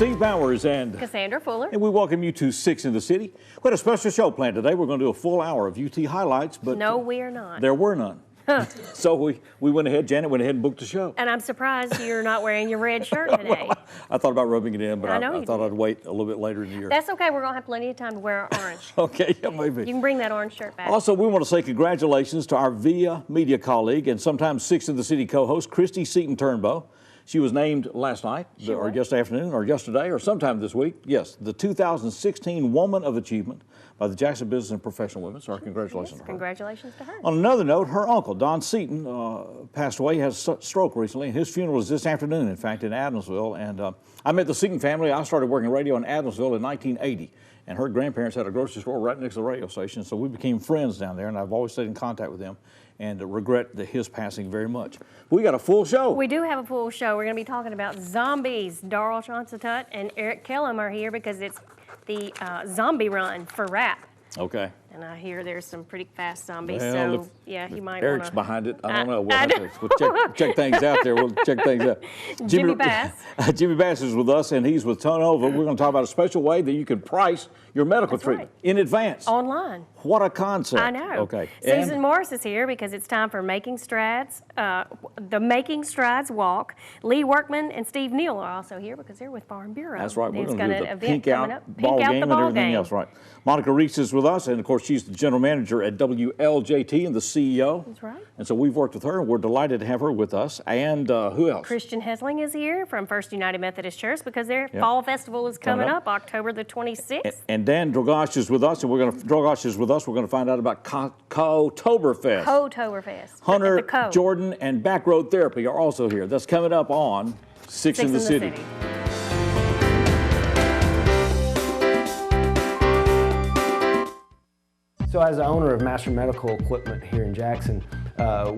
Steve Bowers and Cassandra Fuller. And we welcome you to 6 in the City. We had a special show planned today. We're going to do a full hour of UT highlights, but no, we're not. There were none. So we went ahead, Janet went ahead and booked the show. And I'm surprised you're not wearing your red shirt today. Well, I thought about rubbing it in, but I thought did. I'd wait a little bit later in the year. That's okay. We're going to have plenty of time to wear our orange. Okay, yeah, maybe. You can bring that orange shirt back. Also, we want to say congratulations to our VIA media colleague and sometimes 6 in the City co-host, Christy Seaton-Turnbow. She was named last night, or yesterday afternoon, or yesterday, or sometime this week. Yes, the 2016 Woman of Achievement by the Jackson Business and Professional Women. So our congratulations to her. Congratulations to her. On another note, her uncle, Don Seaton, passed away. He had a stroke recently. His funeral is this afternoon, in fact, in Adamsville. And I met the Seaton family. I started working radio in Adamsville in 1980. And her grandparents had a grocery store right next to the radio station. So we became friends down there, and I've always stayed in contact with them and regret his passing very much. We got a full show. We do have a full show. We're going to be talking about zombies. Darrell Johnson-Tutt and Eric Kellum are here because it's the zombie run for rap. Okay. And I hear there's some pretty fast zombies, Well, so yeah, you might Eric's wanna... behind it. I don't know. We'll check things out there. We'll check things out. Jimmy Bass. Jimmy Bass is with us, and he's with Tonova. We're going to talk about a special way that you the price your medical treatment in advance. Online. What a concept. I know. Okay. Susan Morris is here because it's time for Making Strides, the Making Strides Walk. Lee Workman and Steve Neal are also here because they're with Farm Bureau. That's right. We're There's going to do an the event pink coming out up. ball Pink out game the and ball everything game. else, right? Monica Reese is with us, and of course she's the general manager at WLJT and the CEO. That's right. And so we've worked with her, and we're delighted to have her with us. And who else? Christian Hesling is here from First United Methodist Church because their fall festival is coming up October the 26th. And Dan Drogosh is with us, and we're going to find out about Cotoberfest. Cotoberfest. Hunter, Jordan, and Backroad Therapy are also here. That's coming up on 6 in the City. So as the owner of Master Medical Equipment here in Jackson,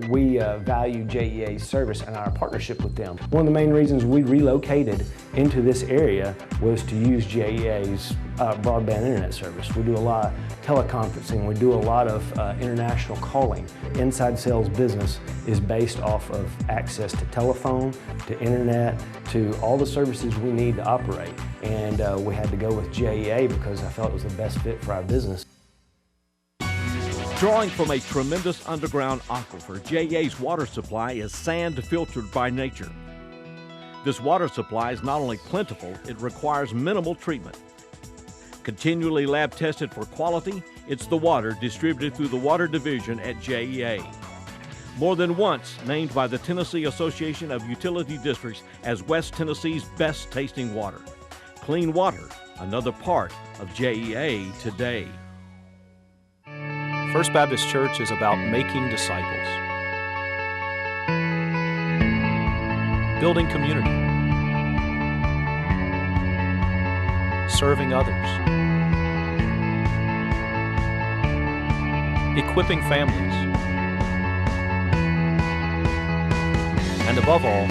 we value JEA's service and our partnership with them. One of the main reasons we relocated into this area was to use JEA's broadband internet service. We do a lot of teleconferencing, we do a lot of international calling. Inside sales business is based off of access to telephone, to internet, to all the services we need to operate. And we had to go with JEA because I felt it was the best fit for our business. Drawing from a tremendous underground aquifer, JEA's water supply is sand filtered by nature. This water supply is not only plentiful, it requires minimal treatment. Continually lab tested for quality, it's the water distributed through the water division at JEA. More than once named by the Tennessee Association of Utility Districts as West Tennessee's best tasting water. Clean water, another part of JEA today. First Baptist Church is about making disciples, building community, serving others, equipping families, and above all,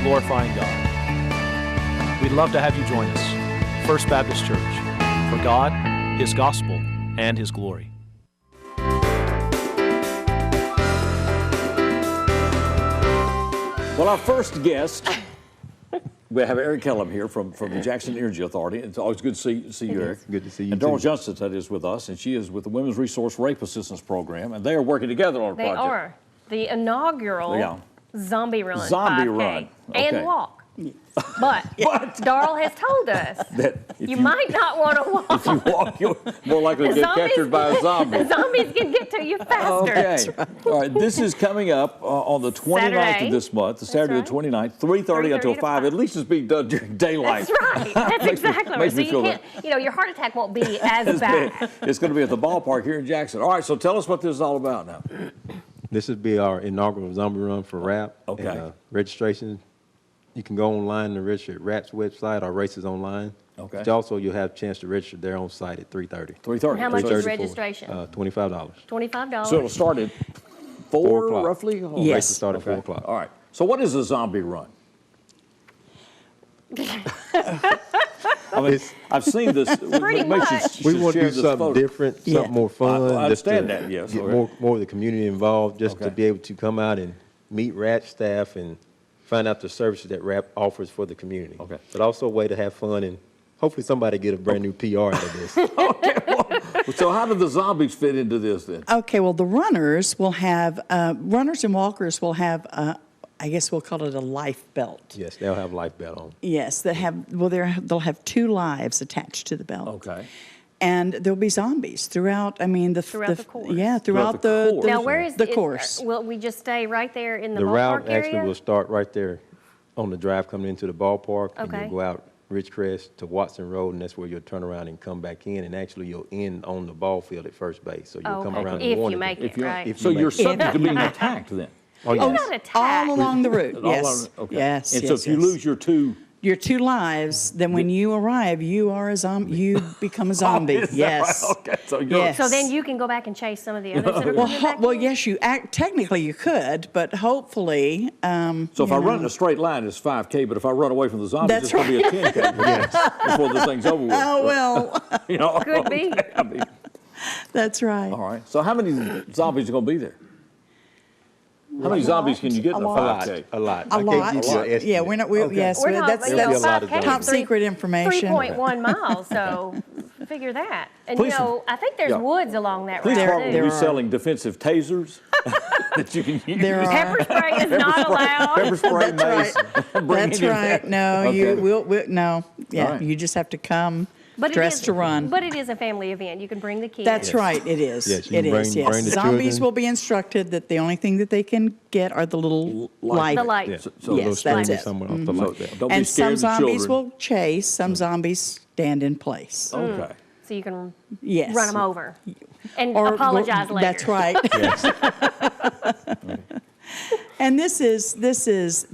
glorifying God. We'd love to have you join us. First Baptist Church, for God, His gospel, and His glory. Well, our first guest, we have Eric Kellum here from the Jackson Energy Authority. It's always good to see you, Eric. Good to see you, and Darrell Johnson is with us, and she is with the Women's Resource Rape Assistance Program, and they are working together on a project. They are. The inaugural Zombie Run 5K and walk. But Darrell has told us that you might not want to walk. If you walk, you're more likely to get captured by a zombie. The zombies can get to you faster. Okay. All right. This is coming up on the 29th of this month, the Saturday the 29th, 3:30 until 5. At least it's being done during daylight. That's right. That's exactly right. So you can't, your heart attack won't be as bad. It's going to be at the ballpark here in Jackson. All right. So tell us what this is all about now. This would be our inaugural zombie run for RAP. Okay. And, registration. You can go online and register at RAP's website or Races Online. Okay. But also, you'll have a chance to register there on site at 3:30. 3:30. How much is registration? $25. $25. So it'll start at 4 o'clock. roughly? Oh, Yes. Races start at 4 o'clock. All right. So what is a zombie run? I mean, I've seen this. Pretty much. We want to do something different, something more fun. I understand that, yes. Get more of the community involved, just to be able to come out and meet RAT staff and find out the services that RAP offers for the community. Okay. But also a way to have fun and hopefully somebody get a brand new PR out of this. Okay, well, so how do the zombies fit into this then? Okay, well, the runners will have, runners and walkers will have, I guess we'll call it a life belt. Yes, they'll have life belt on. Yes, they'll have 2 lives attached to the belt. Okay. And there'll be zombies throughout, I mean, Throughout the course. Yeah, Throughout the course. Now, where is the course? Will we just stay right there in the The ballpark route area? actually will start right there on the drive coming into the ballpark. And Okay. you'll go out Ridgecrest to Watson Road, and that's where you'll turn around and come back in. And actually, you'll end on the ball field at first base. So you'll come Okay. around If and you make it, right. So you're subject to being attacked then? Oh, You're yes. not attacked. All along the route, All yes. okay. Yes, And yes, so if you yes. lose your 2... Your 2 lives, then when you arrive, you are a zombie. You become a zombie. Is that Yes. right? Okay, so you're... Yes. So then you can go back and chase some of the others that are coming back Well, in? yes, technically you could, but hopefully. So if I run in a straight line, it's 5K, but if I run away from the zombies, That's it's going to be a 10K before the thing's over with. Oh, well, You know? Could be. I mean, that's right. all right. So how many zombies are going to be there? How many zombies can you get in a 5K? A lot. A I lot. can't give you an estimate. Yeah, we're not, yes, We're not, that's you know, There'll be a lot of 5K is top three- secret information. 3.1 miles, so figure that. And Please- you know, I think there's yeah. woods along that Police route department will too. be selling defensive tasers that you can use. There are. Pepper spray is not allowed. Pepper spray, mace. Bring That's it in right. there. No, Okay. no. Yeah, All right. you just have to come But it dressed is- to run. But it is a family event. You can bring the kids. That's right, it is. Yes, you It can is, bring yes. the Zombies children. will be instructed that the only thing that they can get are the little light. The light. Yeah. So Yes, little that's string it. somewhere off the light there. Don't be And scared some of the zombies children. will chase, some zombies stand in place. Okay. So you can Yes. run them over and Or apologize later. That's right. And this is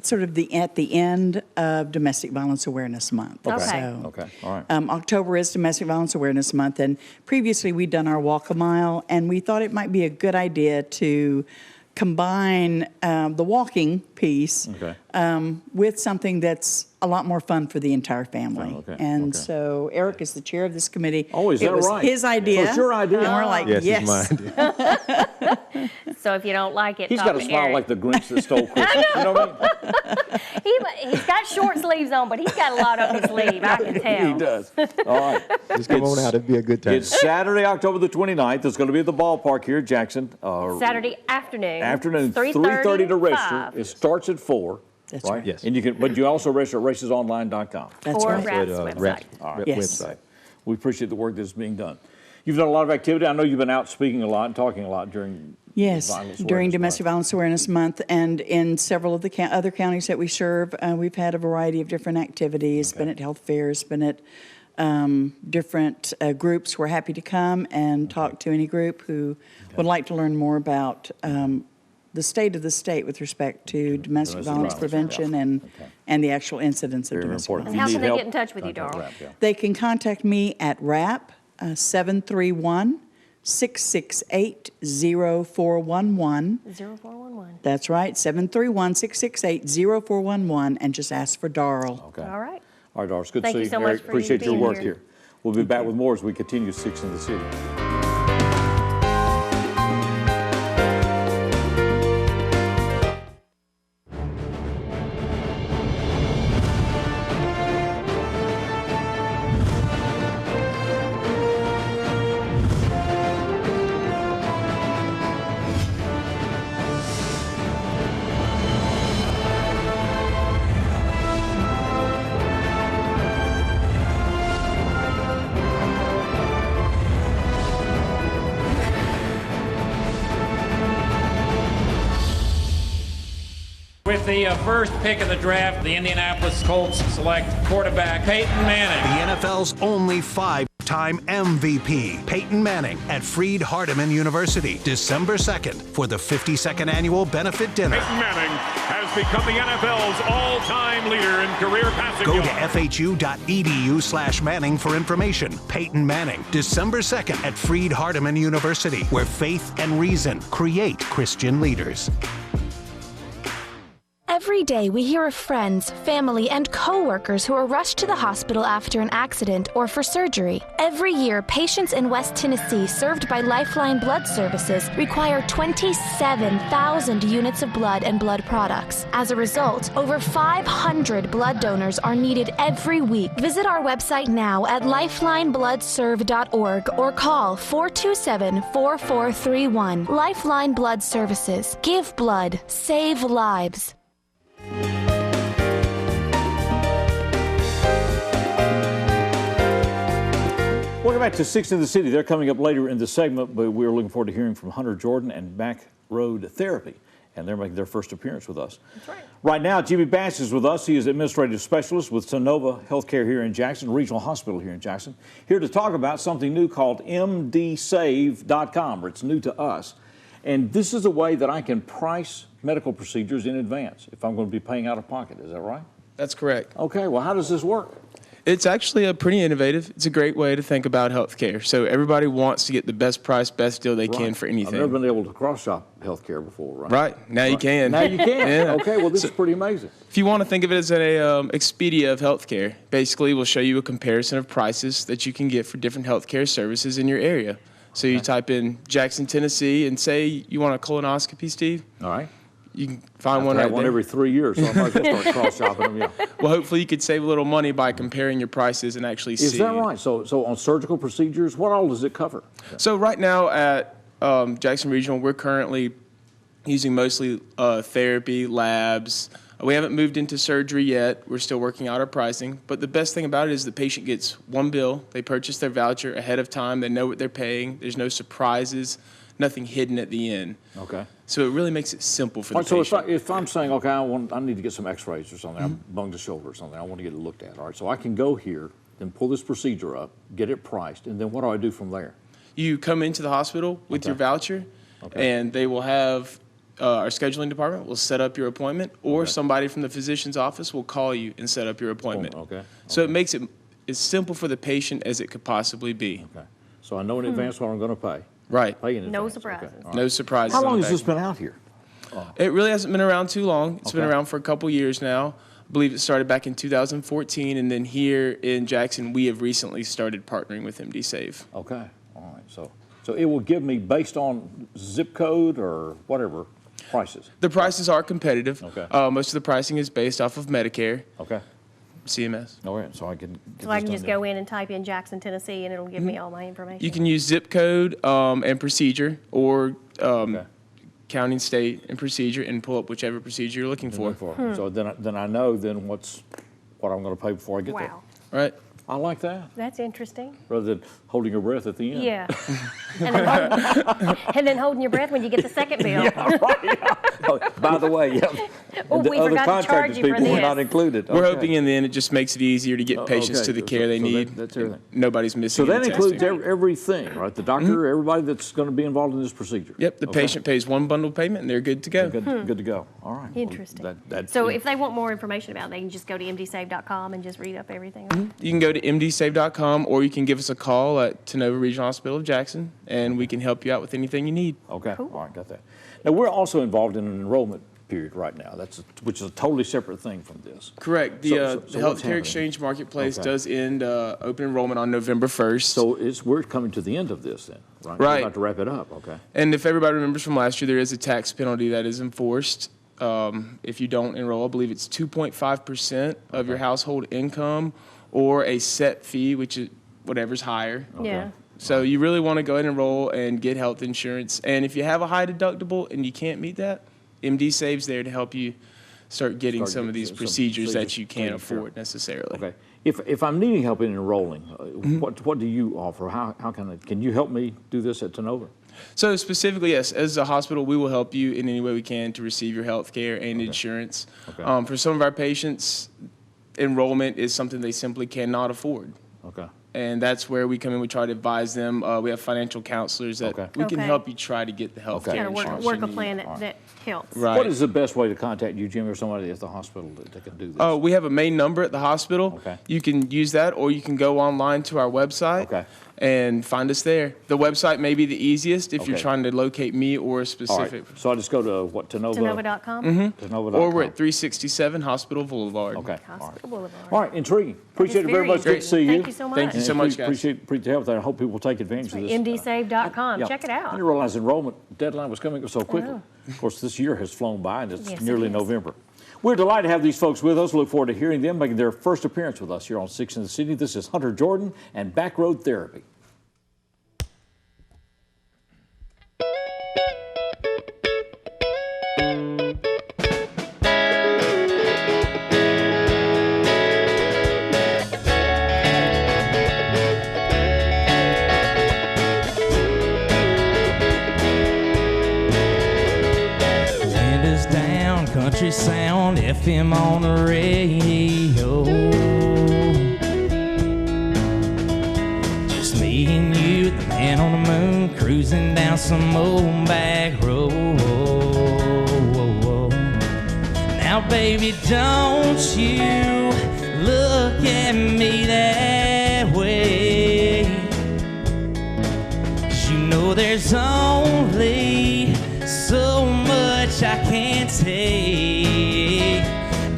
sort of at the end of Domestic Violence Awareness Month. Okay. So, Okay. All right. October is Domestic Violence Awareness Month, and previously we'd done our walk a mile, and we thought it might be a good idea to combine the walking piece Okay. with something that's a lot more fun for the entire family. Oh, okay, And okay. so Eric is the chair of this committee. Oh, is It that was right? his idea. So it's your idea? And we're like, Yes, yes. it's mine. So if you don't like it, He's talk got a to smile Eric. like the Grinch that stole Christmas. You know what I mean? He's got short sleeves on, but he's got a lot up his sleeve. I can tell. He does. All right. Just come on out. It'd be a good time. It's Saturday, October the 29th. It's going to be at the ballpark here in Jackson. Saturday afternoon. Afternoon, 3:30 3:30 to register. 5. It starts at 4. That's right? right. Yes. And you can, but you also register at racesonline.com. That's Or right. RAP's At, website. RAP Yes. website. We appreciate the work that's being done. You've done a lot of activity. I know you've been out speaking a lot and talking a lot during Yes, Violence during Awareness Domestic Month. Violence Awareness Month, and in several of the other counties that we serve, we've had a variety of different activities, been at health fairs, been at different groups. We're happy to come and talk to any group who would like to learn more about the state of the state with respect to domestic violence prevention and the actual incidents of Very domestic important. And violence. how Need can they help? get in touch with you, Contact Darl? RAP, yeah. They can contact me at RAP 731-668-0411. 0411. That's right, 731-668-0411, and just ask for Darl. Okay. All right. All right, Doris. Good to Thank see you you. so much Eric, for you appreciate your being work here. here. We'll be back with more as we continue Six in the City. With the first pick of the draft, the Indianapolis Colts select quarterback Peyton Manning. The NFL's only 5-time MVP, Peyton Manning, at Freed Hardeman University, December 2nd, for the 52nd annual benefit dinner. Peyton Manning has become the NFL's all-time leader in career passing Go yards. to fhu.edu/Manning for information. Peyton Manning, December 2nd at Freed Hardeman University, where faith and reason create Christian leaders. Every Every day we hear of friends, family, and co-workers who are rushed to the hospital after an accident or for surgery. Every year, patients in West Tennessee served by Lifeline Blood Services require 27,000 units of blood and blood products. As a result, over 500 blood donors are needed every week. Visit our website now at lifelinebloodserve.org or call 427-4431. Lifeline Blood Services. Give blood. Save lives. Welcome back to Six in the City. They're coming up later in the segment, but we're looking forward to hearing from Hunter Jordan and Backroad Therapy, and they're making their first appearance with us. That's right. Right now, Jimmy Bass is with us. He is administrative specialist with Sonova Healthcare here in Jackson, Regional Hospital here in Jackson, here to talk about something new called MDSave.com. It's new to us, and this is a way that I can price medical procedures in advance if I'm going to be paying out of pocket. Is that right? That's correct. Okay, well, how does this work? It's actually pretty innovative. It's a great way to think about healthcare. So everybody wants to get the best price, best deal they can for anything. I've never been able to cross-shop healthcare before, right? Right. Now you can. Now you can. Yeah. Okay, well, this is pretty amazing. If you want to think of it as an Expedia of healthcare, basically we'll show you a comparison of prices that you can get for different healthcare services in your area. So you type in Jackson, Tennessee, and say you want a colonoscopy, Steve. All right. You can find one right there. I have one every 3 years, so I might as well start cross-shopping them, yeah. Well, hopefully you could save a little money by comparing your prices and actually see. Is that right? So on surgical procedures, what all does it cover? So right now at Jackson Regional, we're currently using mostly therapy, labs. We haven't moved into surgery yet. We're still working out our pricing. But the best thing about it is the patient gets one bill. They purchase their voucher ahead of time. They know what they're paying. There's no surprises, nothing hidden at the end. Okay. So it really makes it simple for the patient. So if I'm saying, okay, I need to get some x-rays or something, I'm bung the shoulder or something, I want to get it looked at. All right, so I can go here, then pull this procedure up, get it priced, and then what do I do from there? You come into the hospital with your voucher, and they will have our scheduling department will set up your appointment, or somebody from the physician's office will call you and set up your appointment. So it makes it as simple for the patient as it could possibly be. Okay. So I know in advance what I'm going to pay. Right. No surprises. Okay. No surprises. How long has this been out here? It really hasn't been around too long. It's been around for a couple years now. I believe it started back in 2014, and then here in Jackson, we have recently started partnering with MDSave. Okay. All right. So it will give me, based on zip code or whatever, prices. The prices are competitive. Okay. Most of the pricing is based off of Medicare. Okay. CMS. All right, so I can just go in and type in Jackson, Tennessee, and it'll give me all my information. You can use zip code and procedure, or county, state, and procedure, and pull up whichever procedure you're looking for. So then I know what I'm going to pay before I get there. Right. I like that. That's interesting. Rather than holding your breath at the end. Yeah. and then holding your breath when you get the second bill. Yeah, right. Yeah. Oh, by the way, we forgot to charge you for people this. were not included. We're hoping in the end it just makes it easier to get patients to the care they need. That's everything. Nobody's missing. So that includes everything, right? The doctor, everybody that's going to be involved in this procedure. Yep. The patient pays one bundle payment, and they're good to go. Good to go. All right. Interesting. So if they want more information about it, they can just go to mdsave.com and just read up everything. You can go to mdsave.com, or you can give us a call at Sonova Regional Hospital of Jackson, and we can help you out with anything you need. Okay. Cool. All right. Got that. Now, we're also involved in an enrollment period right now, which is a totally separate thing from this. Correct. The Healthcare Exchange Marketplace does end open enrollment on November 1st. So we're coming to the end of this then, right? Right. We're about to wrap it up, okay. And if everybody remembers from last year, there is a tax penalty that is enforced if you don't enroll. I believe it's 2.5% of your household income, or a set fee, which is whatever's higher. Yeah. So you really want to go ahead and enroll and get health insurance. And if you have a high deductible and you can't meet that, MDSave's there to help you start getting some of these procedures that you can't afford necessarily. Okay. If I'm needing help in enrolling, what do you offer? How can you help me do this at Sonova? So specifically, yes, as a hospital, we will help you in any way we can to receive your health care and insurance. Okay. For some of our patients, enrollment is something they simply cannot afford. Okay. And that's where we come in. We try to advise them. We have financial counselors that we can help you try to get the health care insurance. Work a plan that helps. Right. What is the best way to contact you, Jimmy, or somebody at the hospital that can do this? Oh, we have a main number at the hospital. Okay. You can use that, or you can go online to our website. Okay. and find us there. The website may be the easiest if you're trying to locate me or a specific. Right. So I just go to what, Tenova? Tenova.com? Tenova.com. Or we're at 367 Hospital Boulevard. Okay. Hospital Boulevard. All right, intriguing. Appreciate it very much. Good to see you. Thank you so much. Thank you so much, guys. Appreciate the help there. I hope people will take advantage of this. MDSave.com. Check it out. I didn't realize the enrollment deadline was coming so quickly. Of course, this year has flown by, and it's nearly November. We're delighted to have these folks with us. Look forward to hearing them making their first appearance with us here on 6 in the City. This is Hunter Jordan and Backroad Therapy. Country sound, FM on the radio. Just me and you, the man on the moon, cruising down some old back road. Now, baby, don't you look at me that way, 'cause you know there's only so much I can't take.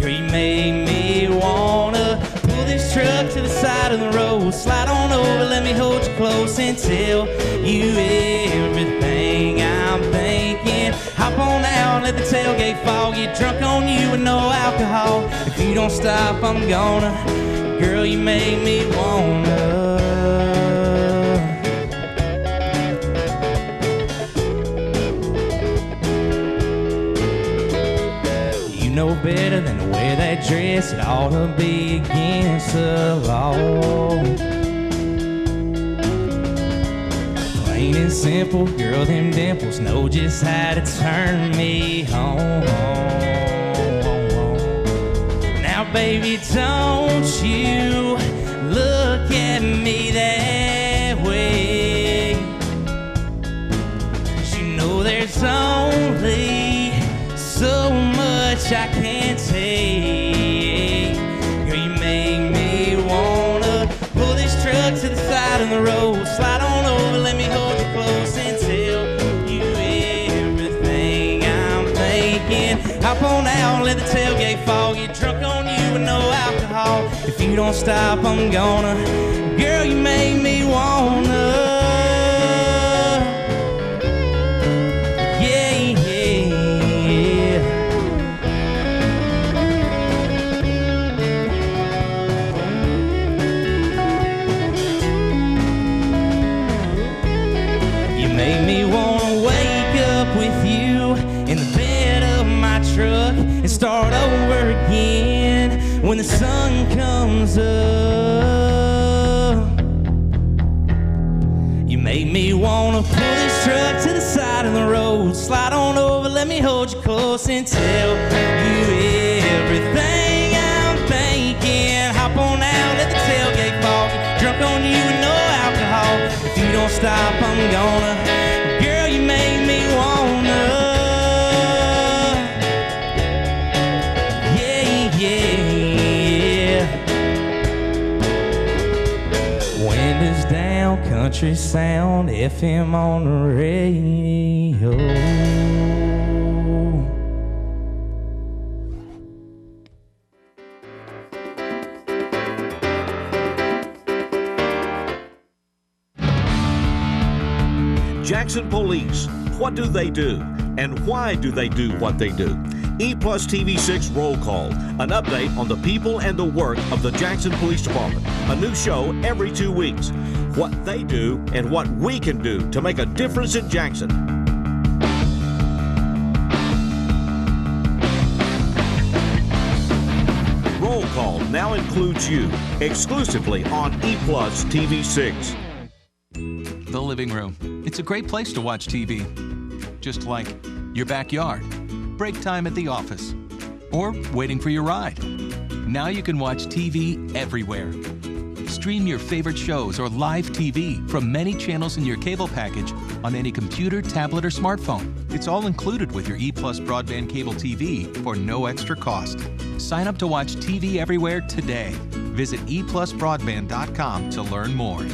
Girl, you make me wanna pull this truck to the side of the road, slide on over, let me hold you close and tell you everything I'm thinking. Hop on out, let the tailgate fall, get drunk on you with no alcohol. If you don't stop, I'm gonna. Girl, you make me wanna. No better than to wear that dress, it ought to be against the law. Plain and simple, girl, them dimples know just how to turn me on. Now, baby, don't you look at me that way, 'cause you know there's only so much I can't take. Girl, you make me wanna pull this truck to the side of the road, slide on over, let me hold you close and tell you everything I'm thinking. Hop on out, let the tailgate fall, get drunk on you with no alcohol. If you don't stop, I'm gonna. Girl, you make me wanna. Make me wanna wake up with you in the bed of my truck and start over again when the sun comes up. You make me wanna pull this truck to the side of the road, slide on over, let me hold you close and tell you everything I'm thinking. Hop on out, let the tailgate fall, get drunk on you with no alcohol. If you don't stop, I'm gonna. Girl, you make me wanna. Yeah, yeah. Windows down, country sound, FM on the radio. Jackson Police, what do they do? And why do they do what they do? EPlusTV 6 Roll Call, an update on the people and the work of the Jackson Police Department. A new show every 2 weeks. What they do and what we can do to make a difference in Jackson. Roll Call now includes you, exclusively on EPlusTV 6. The living room. It's a great place to watch TV. Just like your backyard, break time at the office, or waiting for your ride. Now you can watch TV everywhere. Stream your favorite shows or live TV from many channels in your cable package on any computer, tablet, or smartphone. It's all included with your ePlus broadband cable TV for no extra cost. Sign up to watch TV everywhere today. Visit eplusbroadband.com to learn more.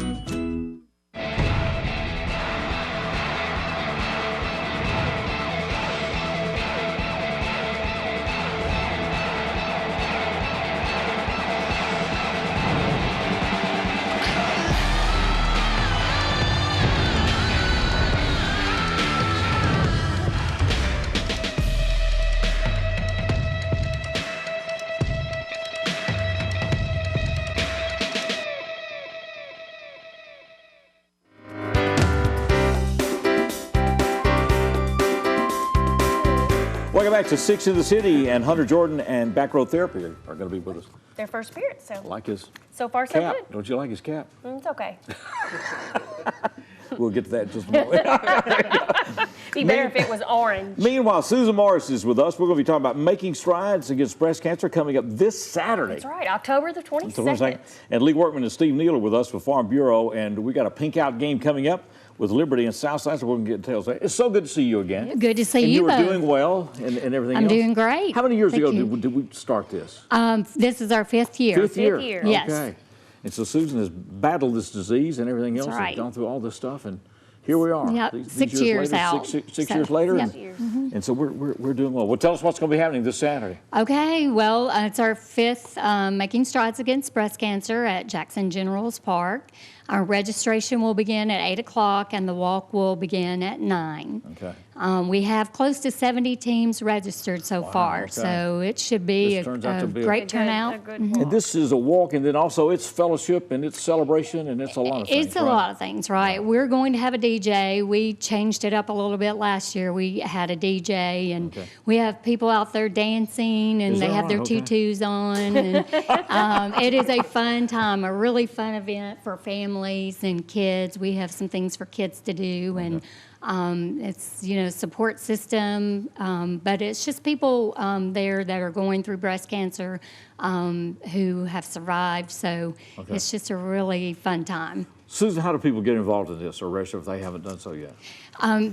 Welcome back to 6 in the City, and Hunter Jordan and Backroad Therapy are going to be with us. Their first spirit, so. I like his so far, so cap. good. Don't you like his cap? It's okay. We'll get to that in just a moment. Be better if it was orange. Meanwhile, Susan Morris is with us. We're going to be talking about making strides against breast cancer coming up this Saturday. That's right, October the 22nd. And Lee Workman and Steve Neal are with us with Farm Bureau, and we got a pink out game coming up with Liberty and Southside, so we're going to get details there. It's so good to see you again. Good to see and you were both. doing well and everything I'm else. doing great. How many years Thank ago you. did we start this? This is our 5th year. Fifth year. Yes. Okay. And so Susan has battled this disease and everything else. That's right. And gone through all this stuff, and here we are. Yep. These 6 years years later, out. Six years later. Yep. And so we're doing well. Well, tell us what's going to be happening this Saturday. Okay, well, it's our 5th Making Strides Against Breast Cancer at Jackson Generals Park. Our registration will begin at 8 o'clock and the walk will begin at 9. Okay. We have close to 70 teams registered so far, okay. so it should be This turns out a to be great turnout. And this is a walk, and then also it's fellowship and it's celebration and it's a lot of things. It's a lot of things, right? We're going to have a DJ. We changed it up a little bit last year. We had a DJ, and we have people out there dancing, and Is they that have their right? Okay. tutus on. And, it is a fun time, a really fun event for families and kids. We have some things for kids to do, and it's, support system, but it's just people there that are going through breast cancer who have survived, so it's just a really fun time. Susan, how do people get involved in this or register if they haven't done so yet?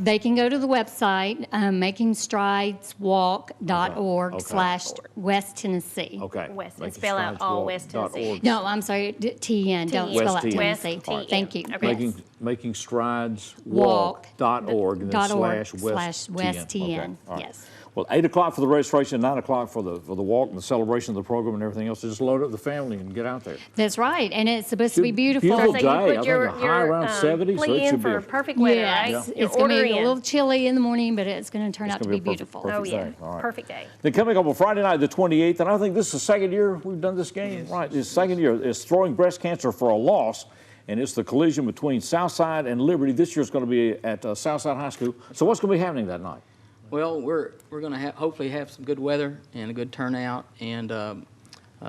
They can go to the website, makingstrideswalk.org/West Tennessee. Okay. West, and spell out all West Tennessee. No, I'm sorry, TN, don't spell out Tennessee. West, Thank you. Okay. makingstrideswalk.org and then /West TN. All right. Yes. Well, 8 o'clock for the registration, 9 o'clock for the walk and the celebration of the program and everything else. So just load up the family and get out there. That's right, and it's supposed to be beautiful. Beautiful So day. you I put think your a high around 70, so plea it in should be for a perfect weather, Yes, right? it's going to be a little chilly in the morning, but it's going to turn out to be beautiful. perfect Oh, yeah. day. All right. Perfect day. Then coming up on Friday night, the 28th, and I think this is the second year we've done this game. Right, it's the second year. It's Throwing Breast Cancer for a Loss, and it's the collision between Southside and Liberty. This year it's going to be at Southside High School. So what's going to be happening that night? Well, we're going to hopefully have some good weather and a good turnout, and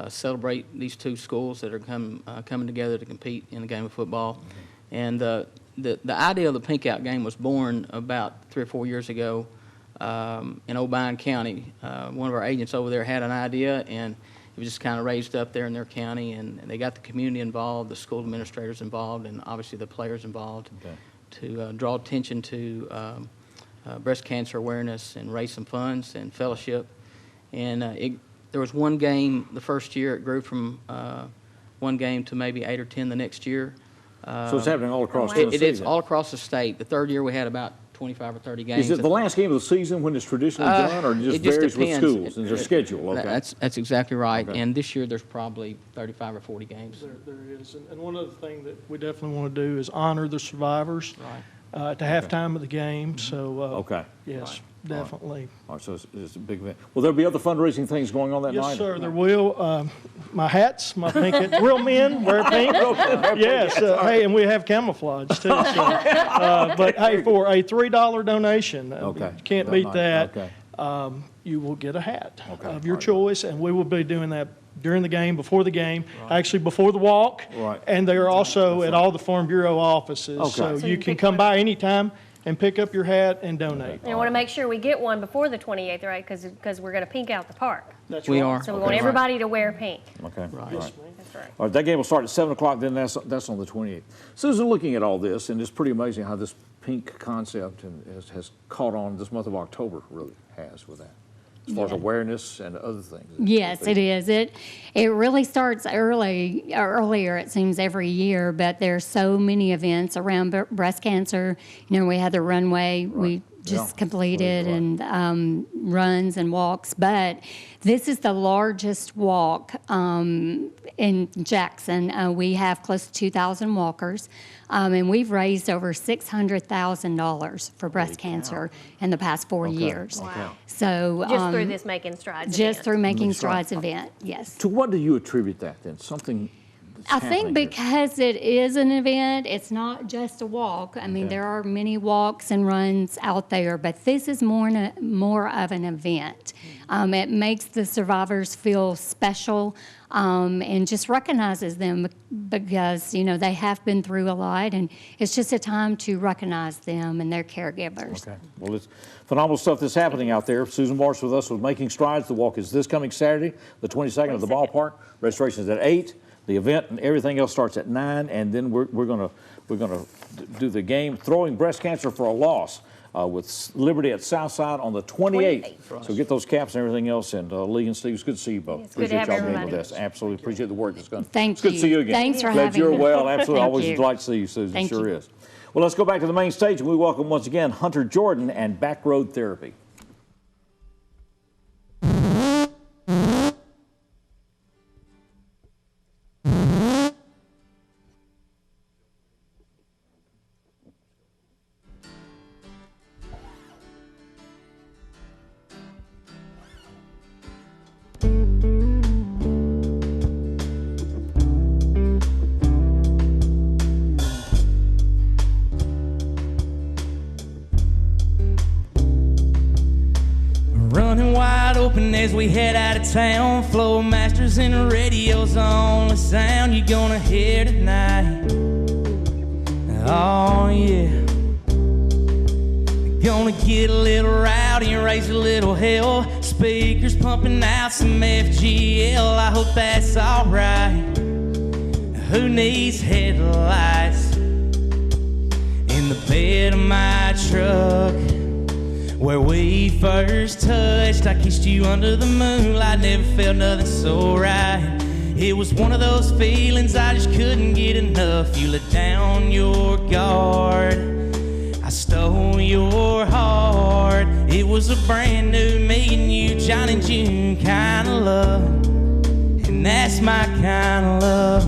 celebrate these two schools that are coming together to compete in the game of football. And the idea of the Pink Out game was born about 3 or 4 years ago in Obion County. One of our agents over there had an idea, and it was just kind of raised up there in their county, and they got the community involved, the school administrators involved, and obviously the players involved to draw attention to breast cancer awareness and raise some funds and fellowship. And there was one game the first year. It grew from one game to maybe 8 or 10 the next year. So it's happening all across Tennessee. It's all across the state. The third year we had about 25 or 30 games. Is it the last game of the season when it's traditionally done, or it just varies with schools and their schedule? Okay. That's exactly right. Okay. And this year there's probably 35 or 40 games. There is. And one other thing that we definitely want to do is honor the survivors. Right. At the halftime of the game, so yes, Right. definitely. All right, so it's a big event. Will there be other fundraising things going on that night? Yes, sir, there will. My hats, my pink, real men wear pink. Yes, hey, and we have camouflage too. So, but hey, for a $3 donation, you can't beat that. You will get a hat of your choice, and we will be doing that during the game, before the game, actually before the walk, and they are also at all the Farm Bureau offices, so you can come by anytime and pick up your hat and donate. And I want to make sure we get one before the 28th, right? Because we're going to pink out the park. That's we right. are. So we want everybody to wear pink. Okay. Right. All right. That's right. All right, that game will start at 7 o'clock, then that's on the 28th. Susan, looking at all this, and it's pretty amazing how this pink concept has caught on this month of October, really has with that, as far as awareness and other things. Yes, it is. It really starts earlier, it seems, every year, but there's so many events around breast cancer. We had the runway we just completed, and runs and walks, but this is the largest walk in Jackson. We have close to 2,000 walkers, and we've raised over $600,000 for breast cancer in the past 4 years. Wow. So just through this Making Strides just event. through Making Strides event, yes. To what do you attribute that then? Something I think because it is an event, it's not just a walk. I mean, there are many walks and runs out there, but this is more of an event. It makes the survivors feel special and just recognizes them because, you know, they have been through a lot, and it's just a time to recognize them and their caregivers. Okay. Well, it's phenomenal stuff that's happening out there. Susan Marsh with us with Making Strides. The walk is this coming Saturday, the 22nd at the ballpark. Registration is at 8. The event and everything else starts at 9, and then we're gonna do the game Throwing Breast Cancer for a Loss with Liberty at Southside on the 28th. So get those caps and everything else. And Lee and Steve, it's good to see you both. Appreciate y'all being with us. Absolutely appreciate the work that's done. Thank you. It's good to see you again. Thanks for having me. Glad you're well. Absolutely. Thank Always you. a delight to see you, Susan. Thank Sure you. is. Well, let's go back to the main stage, and we welcome once again Hunter Jordan and Backroad Therapy. Running wide open as we head out of town. Flow masters and the radio's on. The sound you're gonna hear tonight. Oh yeah. Gonna get a little rowdy and raise a little hell. Speakers pumping out some FGL. I hope that's alright. Who needs headlights? In the bed of my truck, where we first touched, I kissed you under the moonlight. Never felt nothing so right. It was one of those feelings I just couldn't get enough. You let down your guard, I stole your heart. It was a brand new me and you, John and June kind of love, and that's my kind of love.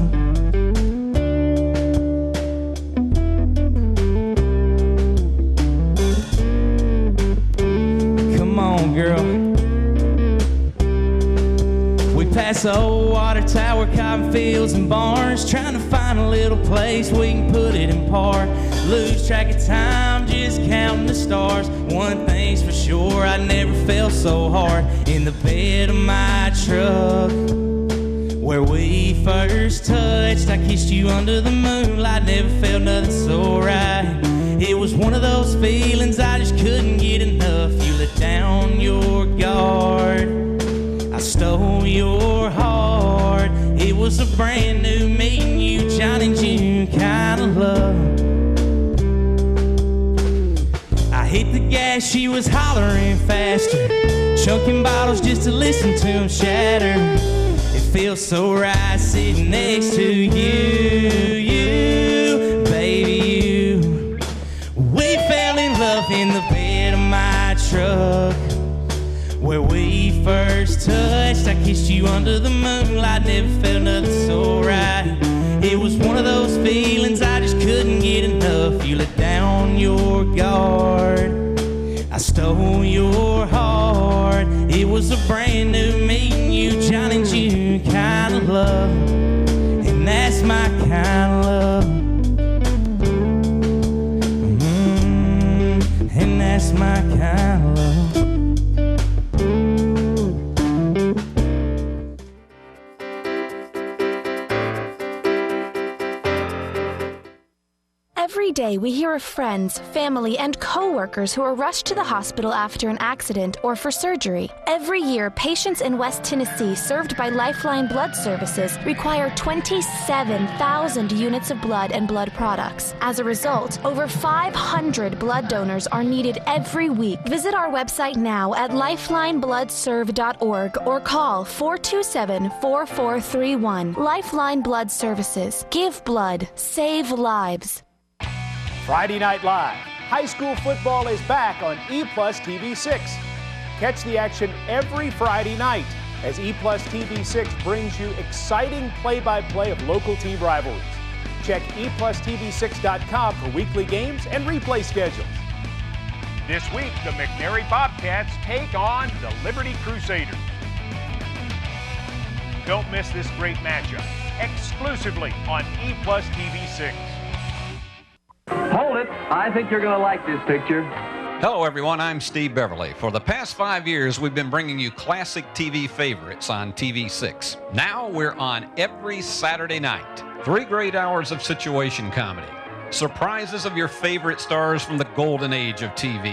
Girl, we pass the old water tower, cotton fields and barns, trying to find a little place we can put it in park. Lose track of time, just counting the stars. One thing's for sure, I never felt so hard. In the bed of my truck, where we first touched, I kissed you under the moonlight. Never felt nothing so right. It was one of those feelings I just couldn't get enough. You let down your guard, I stole your heart. It was a brand new me and you, John and June kind of love. I hit the gas, she was hollering faster, chunking bottles just to listen to them shatter. It feels so right sitting next to you, baby, you. We fell in love in the bed of my truck, where we first touched. I kissed you under the moonlight, never felt nothing so right. It was one of those feelings I just couldn't get enough. You let down your guard, I stole your heart. It was a brand new me and you, John and June kind of love, and that's my kind of love. And that's my kind of love. Every day we hear of friends, family, and co-workers who are rushed to the hospital after an accident or for surgery. Every year, patients in West Tennessee served by Lifeline Blood Services require 27,000 units of blood and blood products. As a result, over 500 blood donors are needed every week. Visit our website now at lifelinebloodserve.org or call 427-4431. Lifeline Blood Services. Give blood. Save lives. Friday Night Live. High school football is back on EPlusTV6. Catch the action every Friday night as EPlusTV6 brings you exciting play-by-play of local team rivalries. Check EPlusTV6.com for weekly games and replay schedules. This week, the McNary Bobcats take on the Liberty Crusaders. Don't miss this great matchup. exclusively on EPlusTV6. Hold it. I think you're going to like this picture. Hello, everyone. I'm Steve Beverly. For the past 5 years, we've been bringing you classic TV favorites on TV6. Now we're on every Saturday night. 3 great hours of situation comedy, surprises of your favorite stars from the golden age of TV.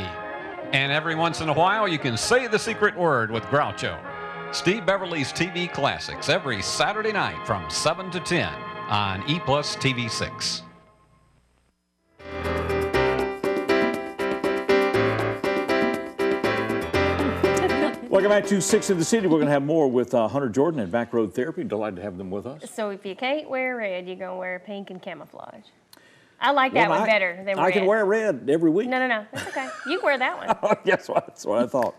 And every once in a while, you can say the secret word with Groucho. Steve Beverly's TV Classics every Saturday night from 7 to 10 on EPlusTV6. Welcome back to 6 in the City. We're going to have more with Hunter Jordan and Backroad Therapy. Delighted to have them with us. So if you can't wear red, you're going to wear pink and camouflage. I like that one better than red. I can wear red every week. No. That's okay. You can wear that one. Yes, that's what I thought.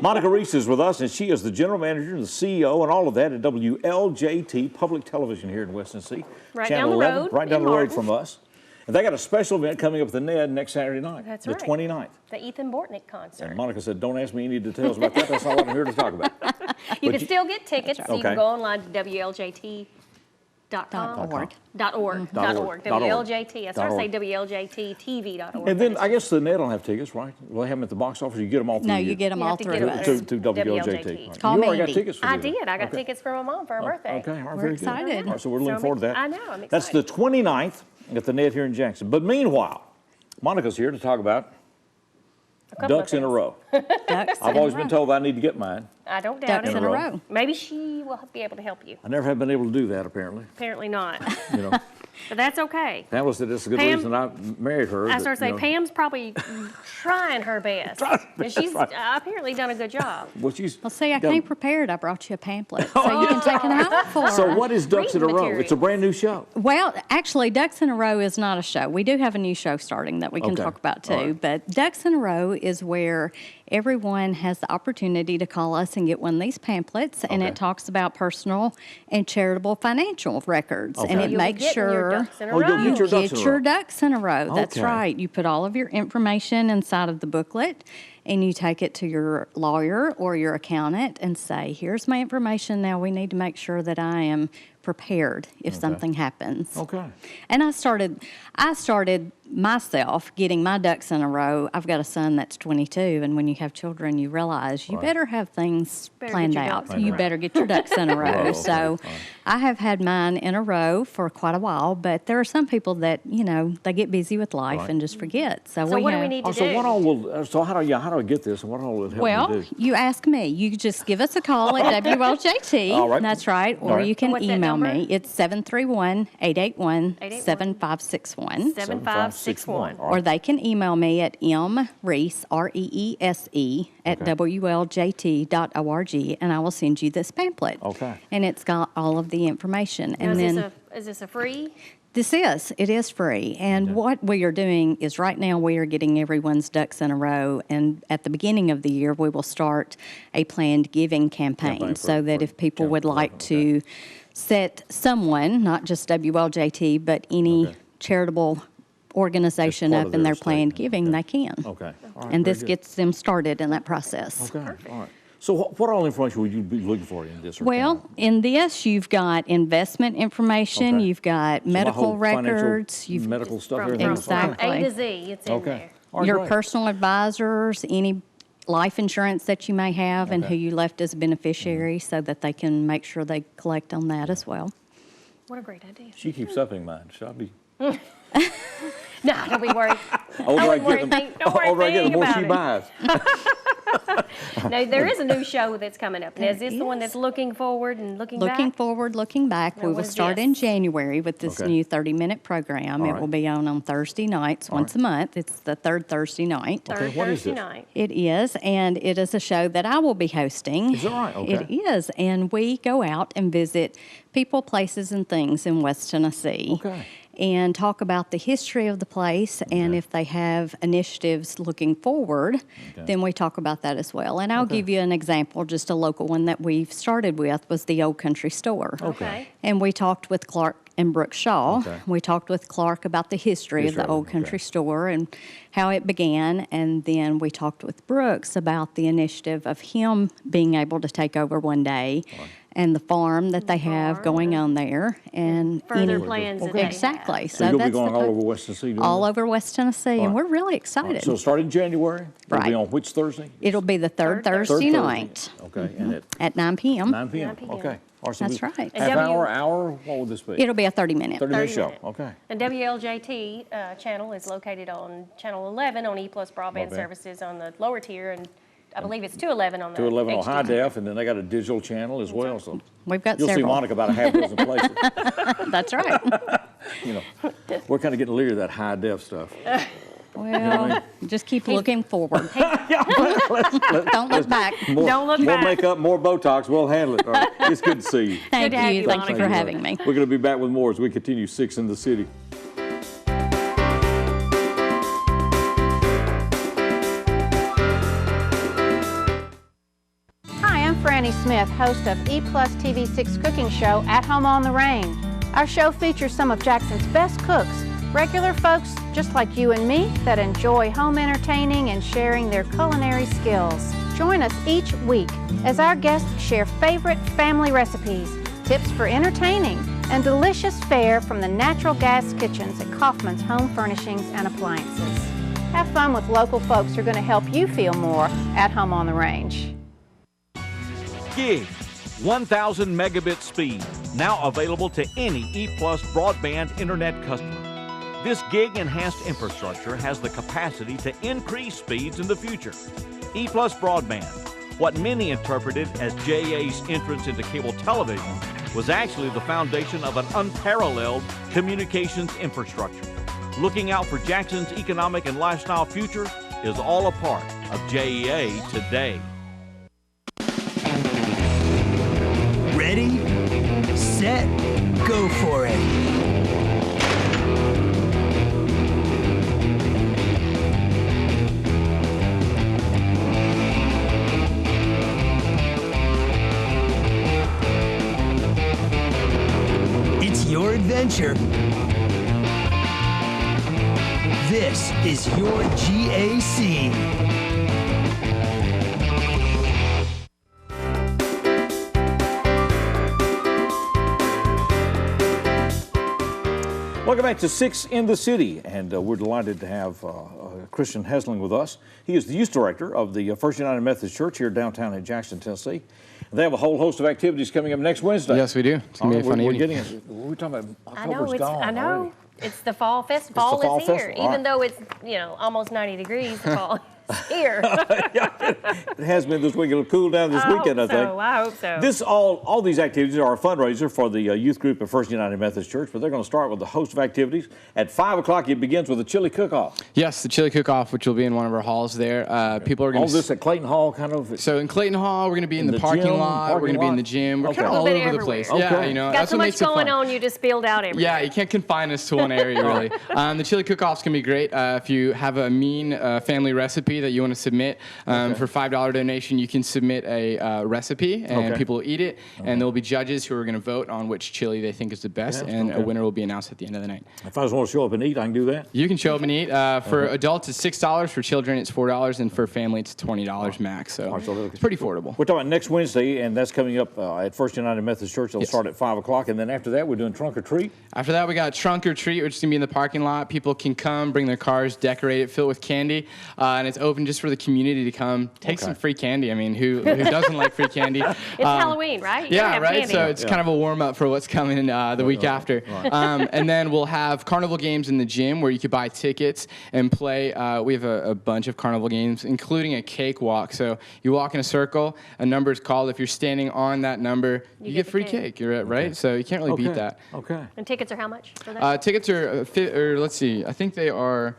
Monica Reese is with us, and she is the general manager and the CEO and all of that at WLJT Public Television here in West Tennessee. Right Channel down the 11, road. right down the road from us. And they got a special event coming up at the Ned next Saturday night. That's the right. 29th. The Ethan Bortnick concert. And Monica said, don't ask me any details about that. That's not what I'm here to talk about. You can still get tickets. Right. So you can Okay. go online to WLJT.com. .org. WLJT. I started to say WLJTTV.org. And then I guess the Ned don't have tickets, right? Well, they have them at the box office. You get them all through No, you get them all through us. to WLJT. Right. Call You already Mandy. got tickets for I this. did. I got Okay. tickets for my mom for her birthday. Okay, all right, We're very good. excited. All right, so we're looking forward to that. I know, I'm excited. That's the 29th at the Ned here in Jackson. But meanwhile, Monica's here to talk about ducks in a row. I've always been told I need to get mine. I don't doubt Ducks it. in a row. Maybe she will be able to help you. I never have been able to do that, apparently. Apparently not. You know, But that's okay. Pamela said it's a good Pam- reason I married her. I that, started to say, you know, Pam's probably trying her best. And she's apparently done a good job. Well, she's Well, see, I done- came prepared. I brought you a pamphlet, so you can take it home for her. So what is Ducks in a Reading Row? material. It's a brand new show. Well, actually, Ducks in a Row is not a show. We do have a new show starting that we can Okay. talk about too. All right. But Ducks in a Row is where everyone has the opportunity to call us and get one of these pamphlets, and it talks about personal and charitable financial records, and Okay. it You'll be makes getting your sure ducks in a Oh, you'll row. get your ducks in a get your row. ducks in a row. That's Okay. right. You put all of your information inside of the booklet, and you take it to your lawyer or your accountant and say, here's my information. Now we need to make sure that I am prepared if something happens. Okay. And I started myself getting my ducks in a row. I've got a son that's 22, and when you have children, you realize you better have things Better planned get your out. ducks in a You row. better get your ducks in a row. okay, So fine. I have had mine in a row for quite a while, but there are some people that, you know, they get busy with life Right. and just forget. So, So what do we have- need to Oh, so do? what all will? So how do I get this? And what all will it help Well, me do? you ask me. You just give us a call at WLJT. All right. That's right. Or All right. you can What's that email number? me. It's 731-881-7561. 7561. All right. Or they can email me at mreese, R-E-E-S-E, at WLJT.org, and I will send you this pamphlet. Okay. And it's got all of the information. Now, And then is this a free? it is free. And what we are doing is right now we are getting everyone's ducks in a row. And at the beginning of the year, we will start a planned giving campaign so that if people would like to set someone, not just WLJT, but any charitable organization part up of in their their planned giving, they can. Okay. All right, And very this good. gets them started in that process. Okay. All right. So what all information would you be looking for in this? Well, in this, you've got investment information, Okay. you've got my medical whole financial, records, you've medical stuff, From everything. else? Exactly. A to Z, it's in Okay. there. All right, your great. personal advisors, any life insurance that you may have, and who you left as a beneficiary, so that they can make sure they collect on that as well. What a great idea. She keeps upping mine. Should I be? No, don't be worried. Older I Don't worry, get, the don't worry older I get, the more she about it. buys. Now, there is a new show that's coming up. Now, is this the one that's looking forward and looking back? Looking forward, looking back. Now, We what will is start this? in January with this Okay. new 30-minute program. All It right. will be on Thursday nights, once a month. It's the third Thursday night. Third what is Thursday this? night. It is, and it is a show that I will be hosting. Is that right? Okay. It is, and we go out and visit people, places, and things in West Tennessee. Okay. And talk about the history of the place, and if they have initiatives looking forward, then we talk about that as well. And I'll give you an example, just a local one that we've started with was the Old Country Store. Okay. And we talked with Clark and Brooke Shaw. Okay. We talked with Clark about the history of the Old Country Store and how it began. And then we talked with Brooks about the initiative of him being able to take over one day and the farm that they have going on there, and Further plans that they have. exactly. So you'll be going all over West Tennessee? All over West Tennessee, and we're really excited. So starting January, it'll be on which Thursday? It'll be the third Thursday night. Okay, and at 9 p.m. 9 p.m. Okay. That's right. Half hour? What would this be? It'll be a 30-minute. 30-minute show. Okay. And WLJT channel is located on channel 11 on EPlus broadband services on the lower tier, and I believe it's 211 on the 211 on HD. high def, and then they got a digital channel as well. So we've got you'll several. see Monica about a half dozen places. That's right. You know, we're kind of getting leery of that high def stuff. Well, just keep looking forward. Don't look back. Don't look back. More makeup, more Botox. We'll handle it. All right. It's good to see you. Thank you. Thank you for having me. We're going to be back with more as we continue Six in the City. Hi, I'm Franny Smith, host of EPlusTV6 cooking show At Home on the Range. Our show features some of Jackson's best cooks, regular folks just like you and me that enjoy home entertaining and sharing their culinary skills. Join us each week as our guests share favorite family recipes, tips for entertaining, and delicious fare from the natural gas kitchens at Kaufman's Home Furnishings and Appliances. Have fun with local folks who are going to help you feel more at home on the range. Gig, 1,000 megabit speed, now available to any ePlus broadband internet customer. This gig-enhanced infrastructure has the capacity to increase speeds in the future. ePlus broadband, what many interpreted as JA's entrance into cable television, was actually the foundation of an unparalleled communications infrastructure. Looking out for Jackson's economic and lifestyle future is all a part of JEA today. Ready, set, go for it. It's your adventure. This is your GAC. Welcome back to Six in the City, and we're delighted to have Christian Hesling with us. He is the youth director of the First United Methodist Church here downtown in Jackson, Tennessee. They have a whole host of activities coming up next Wednesday. Yes, we do. It's going to be a fun evening. We're talking about October's gone. I know. Already. It's the fall festival. Fall is here. Festival. Even though it's, almost 90 degrees, the fall is here. It has been this week. It'll cool down this weekend, I think. I hope so. All these activities are a fundraiser for the youth group at First United Methodist Church, but they're going to start with a host of activities. At 5 o'clock, it begins with a chili cook-off. Yes, the chili cook-off, which will be in one of our halls there. People are going to... All this at Clayton Hall, kind of? So in Clayton Hall, we're going to be in the parking lot. We're going to be in the gym. We're kind of all over the place. Okay. Yeah, Got so much going on, you just spilled out everywhere. Yeah, you can't confine us to one area, really. The chili cook-off's going to be great. If you have a mean family recipe that you want to submit, for $5 donation, you can submit a recipe, and people will eat it, and there will be judges who are going to vote on which chili they think is the best, and a winner will be announced at the end of the night. If I just want to show up and eat, I can do that? You can show up and eat. For adults, it's $6. For children, it's $4, and for family, it's $20 max, so it's pretty affordable. We're talking about next Wednesday, and that's coming up at First United Methodist Church. It'll start at 5 o'clock, and then after that, we're doing Trunk or Treat? After that, we got Trunk or Treat, which is going to be in the parking lot. People can come, bring their cars, decorate it, fill it with candy, and it's open just for the community to come. Take some free candy. I mean, who doesn't like free candy? It's Halloween, right? Yeah, right? Candy. So it's kind of a warm-up for what's coming the week after. And then we'll have carnival games in the gym where you could buy tickets and play. We have a bunch of carnival games, including a cakewalk. So you walk in a circle, a number is called. If you're standing on that number, you get free cake. You're right? So you can't really beat that. Okay. And tickets are how much for that? Tickets are, let's see, I think they are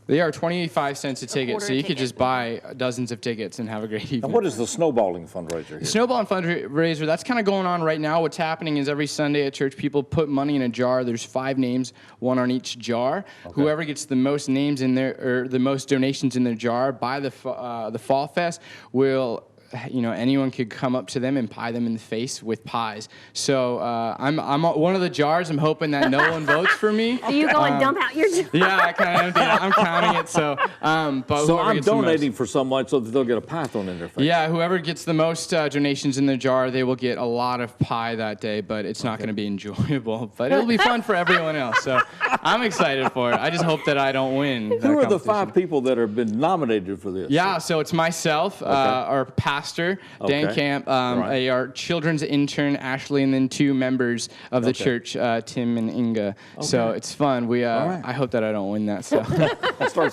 25 cents a ticket, so you could just buy dozens of tickets and have a great evening. And what is the snowballing fundraiser here? The snowballing fundraiser, that's kind of going on right now. What's happening is every Sunday at church, people put money in a jar. There's 5 names, one on each jar. Whoever gets the most names in there, or the most donations in their jar by the Fall Fest will anyone could come up to them and pie them in the face with pies. So I'm one of the jars. I'm hoping that no one votes for me. Are you going to dump out your jar? Yeah, I kind of emptied it. I'm counting it. So, but so whoever I'm gets the most- donating for someone so that they'll get a pie thrown in their face. Yeah, whoever gets the most donations in their jar, they will get a lot of pie that day, but it's not going to be enjoyable. But it'll be fun for everyone else. So I'm excited for it. I just hope that I don't win. Who are the 5 people that have been nominated for this? Yeah, so it's myself, our pastor, Dan Okay. Camp, Right. our children's intern, Ashley, and then 2 members of the church, Tim and Inga. So Okay. it's fun. I hope that I don't win that. So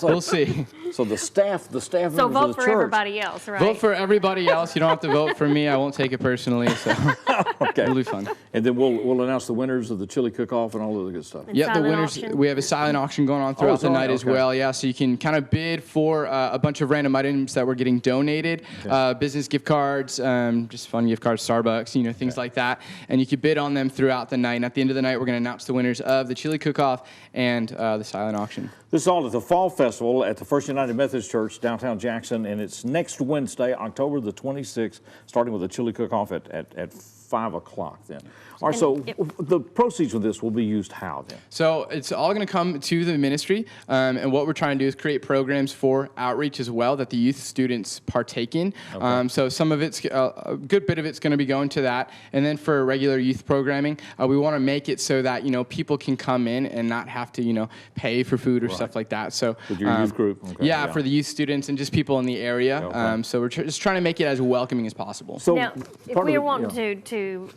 we'll see. So the staff So members of vote the for church. everybody else, right? Vote for everybody else. You don't have to vote for me. I won't take it personally. So Okay. it'll be fun. And then we'll announce the winners of the chili cook-off and all of the good stuff. Yeah, the winners. We have a silent auction going on throughout the night as well. Yeah, so you can kind of bid for a bunch of random items that we're getting donated, business gift cards, just fun gift cards, Starbucks, things like that. And you can bid on them throughout the night. And at the end of the night, we're going to announce the winners of the chili cook-off and the silent auction. This is all at the Fall Festival at the First United Methodist Church, downtown Jackson, and it's next Wednesday, October the 26th, starting with a chili cook-off at 5 o'clock then. All right, so the proceeds of this will be used how then? So it's all going to come to the ministry, and what we're trying to do is create programs for outreach as well that the youth students partake in. So some of it's, a good bit of it's going to be going to that, and then for regular youth programming, we want to make it so that people can come in and not have to pay for food or stuff like that. So with your youth group, yeah, for the youth students and just people in the area. So we're just trying to make it as welcoming as possible. So now, if we are wanting to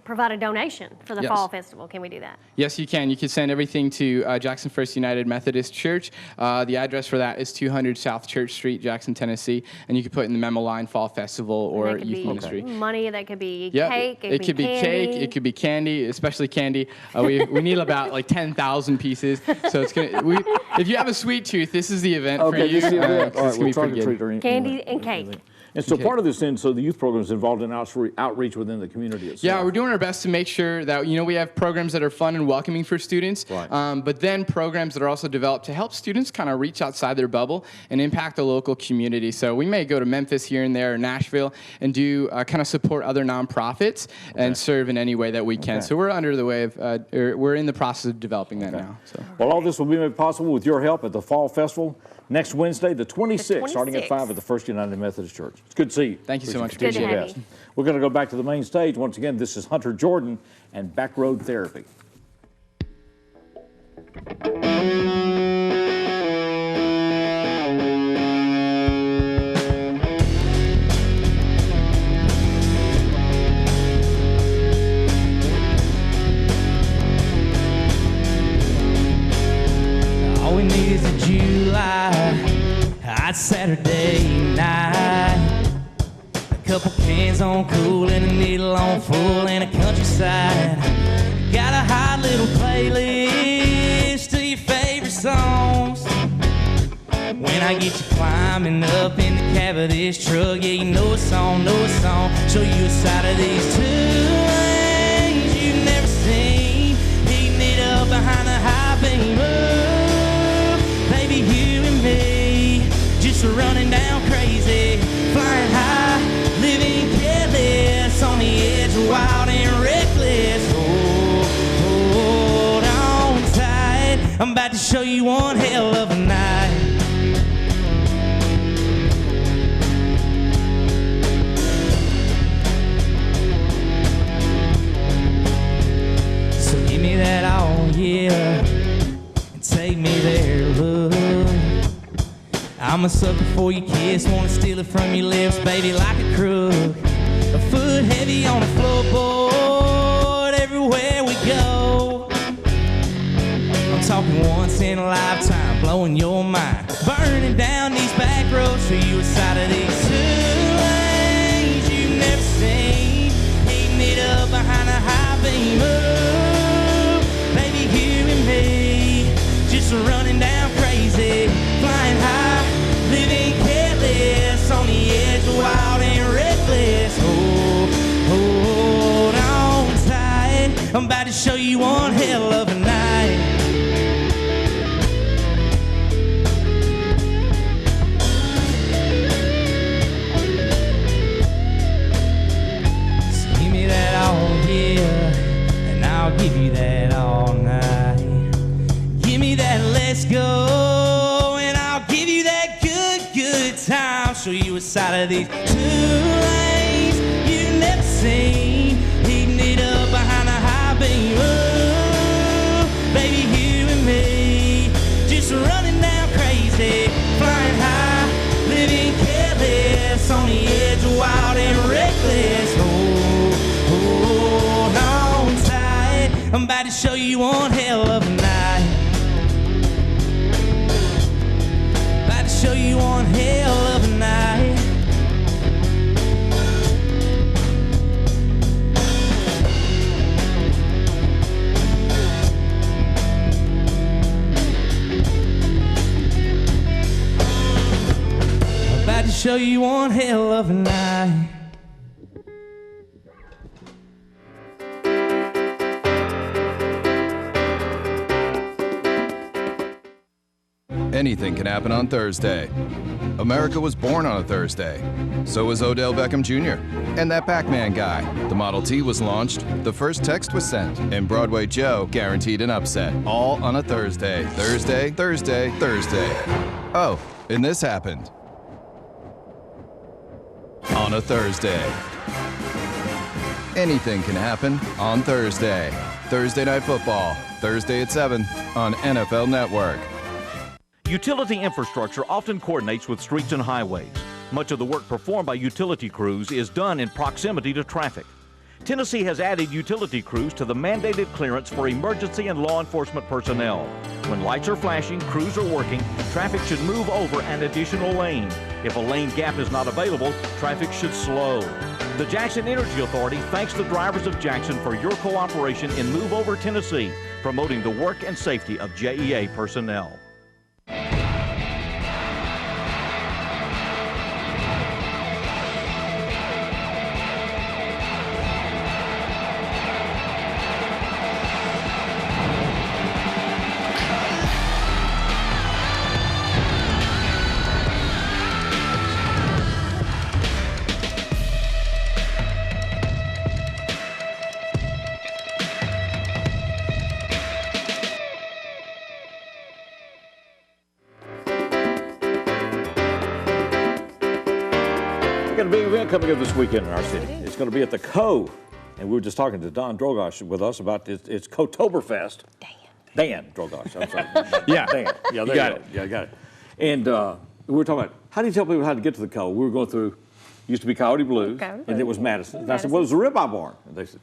provide a donation for the Fall Festival, can we do that? Yes, you can. You can send everything to Jackson First United Methodist Church. The address for that is 200 South Church Street, Jackson, Tennessee. And you can put in the memo line Fall Festival or Youth Ministry. Money, that could be Yeah, cake, it could be cake, it could be candy, especially candy. We need about like 10,000 pieces. So it's gonna. If you have a sweet tooth, this is the event for you. All right, It's gonna be pretty good. Candy and cake. And so part of this then, so the youth program is involved in outreach within the community itself. Yeah, we're doing our best to make sure that, we have programs that are fun and welcoming for students, but then programs that are also developed to help students kind of reach outside their bubble and impact the local community. So we may go to Memphis here and there or Nashville and do kind of support other nonprofits and serve in any way that we can. So we're under the way of, we're in the process of developing that now. So. Well, all this will be made possible with your help at the Fall Festival next Wednesday, the 26th, starting at 5 at the First United Methodist Church. It's good to see you. Thank you so much. Good to have you. We're going to go back to the main stage. Once again, this is Hunter Jordan and Backroad Therapy. All we need is a July hot Saturday night. A couple cans on cool and a needle on full and a countryside. Got a hot little playlist of your favorite songs. When I get you climbing up in the cab of this truck, yeah, you know a song, show you a side of these two lanes you've never seen. Heating it up behind the high beam. Baby, you and me, just running down crazy, flying high, living careless, on the edge of wild and reckless. Hold on tight, I'm about to show you one hell of a night. So give me that all, yeah, and take me there, love. I'm a sucker for your kiss, wanna steal it from your lips, baby, like a crook. A foot heavy on the floorboard everywhere we go. I'm talking once in a lifetime, blowing your mind, burning down these back roads for you, a side of these two lanes you've never seen. Heating it up behind a high beam. Baby, you and me, just running down crazy, flying high, living careless, on the edge of wild and reckless. Hold on tight, I'm about to show you one hell of a night. show you a side of these 2 lanes you never seen. Heating it up behind the high beam. Oh, baby, here with me. Just running down crazy, flying high, living careless, on the edge of wild and reckless. Oh, hold on tight, I'm about to show you one hell of a night. About to show you one hell of a night. About to show you one hell of a night. Anything can happen on Thursday. America was born on a Thursday. So was Odell Beckham Jr. and that Pac-Man guy. The Model T was launched, the first text was sent, and Broadway Joe guaranteed an upset. All on a Thursday. Thursday, Thursday, Thursday. Oh, and this happened on a Thursday. Anything can happen on Thursday. Thursday Night Football, Thursday at 7 on NFL Network. Utility infrastructure often coordinates with streets and highways. Much of the work performed by utility crews is done in proximity to traffic. Tennessee has added utility crews to the mandated clearance for emergency and law enforcement personnel. When lights are flashing, crews are working, traffic should move over an additional lane. If a lane gap is not available, traffic should slow. The Jackson Energy Authority thanks the drivers of Jackson for your cooperation in Move Over Tennessee, promoting the work and safety of JEA personnel. Got a big event coming up this weekend in our city. It's going to be at the Co. And we were just talking to Don Drogosh with us about it's Cotoberfest. Dan Drogosh, I'm sorry. Yeah. Dan. Yeah, there you got it. Yeah, I got it. And we were talking about how do you tell people how to get to the Co. We were going through, used to be Coyote Blues, and it was Madison. And I said, well, it was a ribeye barn. And they said,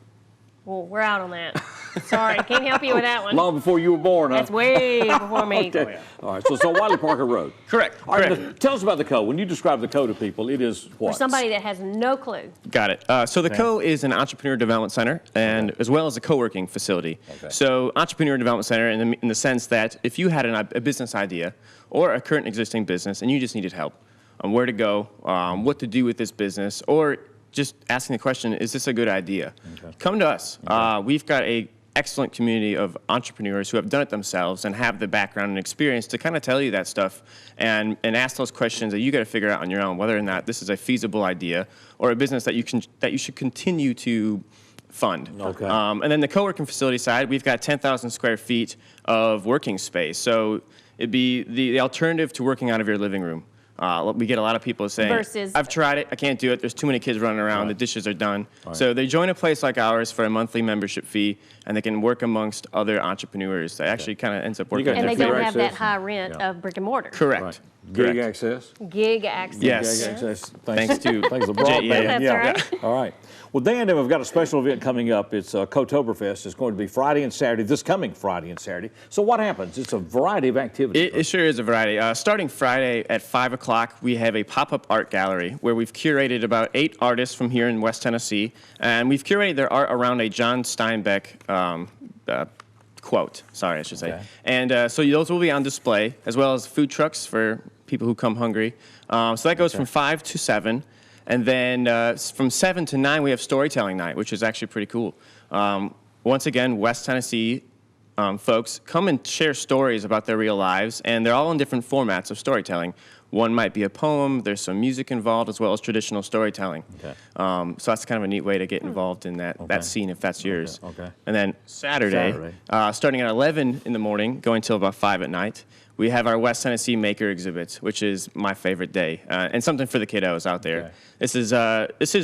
well, we're out on that. Sorry, can't help you with that one. Long before you were born, huh? That's way before me. Okay. Oh, yeah. All right, so it's on Wiley Parker Road. Correct. All right, tell us about the Co. When you describe the Co to people, it is what? For somebody that has no clue. Got it. So the Co is an entrepreneur development center, and as well as a co-working facility. Okay. So entrepreneur development center in the sense that if you had a business idea or a current existing business and you just needed help on where to go, what to do with this business, or just asking the question, is this a good idea? Okay. Come to us. Okay. We've got a excellent community of entrepreneurs who have done it themselves and have the background and experience to kind of tell you that stuff and ask those questions that you got to figure out on your own, whether or not this is a feasible idea or a business that you should continue to fund. Okay. And then the co-working facility side, we've got 10,000 square feet of working space. So it'd be the alternative to working out of your living room. We get a lot of people saying, I've tried it, I can't do it, there's too many kids running around, the dishes are done. Right. So they join a place like ours for a monthly membership fee, and they can work amongst other entrepreneurs. That actually kind of ends up working. And they don't have that high rent of brick and mortar. Correct. Right. Gig access? Gig access. Yes. Gig access. Thanks to broadband. That's right. All right. Well, Dan, we've got a special event coming up. It's Cotoberfest. It's going to be Friday and Saturday, this coming Friday and Saturday. So what happens? It's a variety of activities. It sure is a variety. Starting Friday at 5 o'clock, we have a pop-up art gallery where we've curated about 8 artists from here in West Tennessee, and we've curated their art around a John Steinbeck quote, I should say. Okay. And so those will be on display, as well as food trucks for people who come hungry. So that goes from 5 to 7. And then from 7 to 9, we have storytelling night, which is actually pretty cool. Once again, West Tennessee folks come and share stories about their real lives, and they're all in different formats of storytelling. One might be a poem, there's some music involved, as well as traditional storytelling. Okay. So that's kind of a neat way to get involved in that scene if that's yours. Okay. And then Saturday. Starting at 11 in the morning, going till about 5 at night, We have our West Tennessee Maker exhibit, which is my favorite day, and something for the kiddos out there. Okay. This is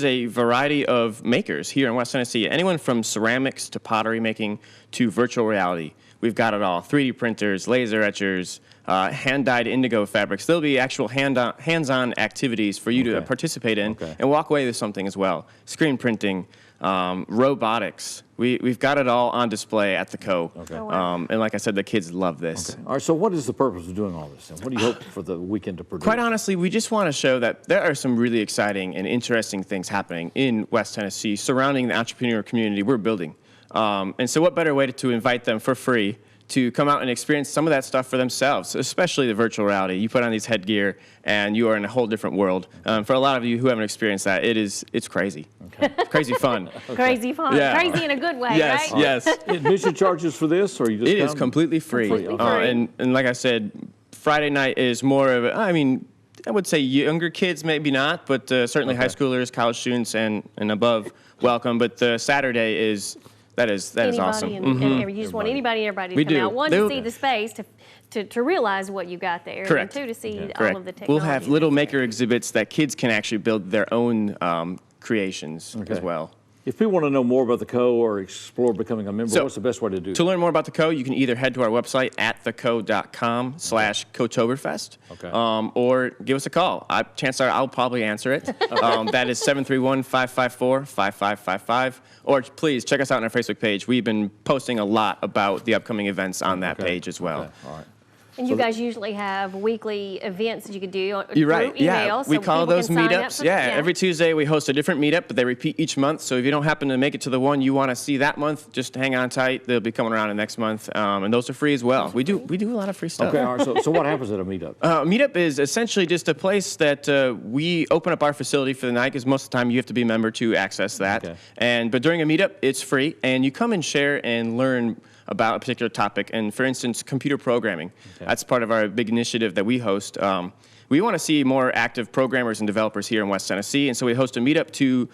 a variety of makers here in West Tennessee. Anyone from ceramics to pottery making to virtual reality. We've got it all. 3D printers, laser etchers, hand-dyed indigo fabrics. There'll be actual hands-on activities for you to participate in and walk away with something as well. Screen printing, robotics. We've got it all on display at the Co. Okay. And like I said, the kids love this. All right, so what is the purpose of doing all this? And what do you hope for the weekend to produce? Quite honestly, we just want to show that there are some really exciting and interesting things happening in West Tennessee surrounding the entrepreneur community we're building. And so what better way to invite them for free to come out and experience some of that stuff for themselves, especially the virtual reality. You put on these headgear and you are in a whole different world. For a lot of you who haven't experienced that, it's crazy. It's crazy fun. Crazy fun. Yeah. Crazy in a good way, yes, right? Yes. Admission charges for this, or you just It is completely free. Completely free. And like I said, Friday night is more of I would say younger kids, maybe not, but certainly high schoolers, college students, and above welcome. But Saturday is... That is awesome. And you just want anybody and everybody to come out. One, to see the space, to realize what you got there. Correct. And two, to see all of the technology. We'll have little maker exhibits that kids can actually build their own creations as well. If people want to know more about the Co. or explore becoming a member, what's the best way to do that? To learn more about the Co., you can either head to our website at theco.com/Cotoberfest, or give us a call. Chances are I'll probably answer it. That is 731-554-5555. Or please check us out on our Facebook page. We've been posting a lot about the upcoming events on that page as well. All right. And you guys usually have weekly events that you can do You're through right. email. Yeah, we call those meetups. Every Tuesday we host a different meetup, but they repeat each month. So if you don't happen to make it to the one you want to see that month, just hang on tight. They'll be coming around the next month, and those are free as well. We do a lot of free stuff. Okay. All right. So what happens at a meetup? Meetup is essentially just a place that we open up our facility for the night, because most of the time you have to be a member to access that. But during a meetup, it's free, and you come and share and learn about a particular topic. And for instance, computer programming. That's part of our big initiative that we host. We want to see more active programmers and developers here in West Tennessee, and so we host a meetup to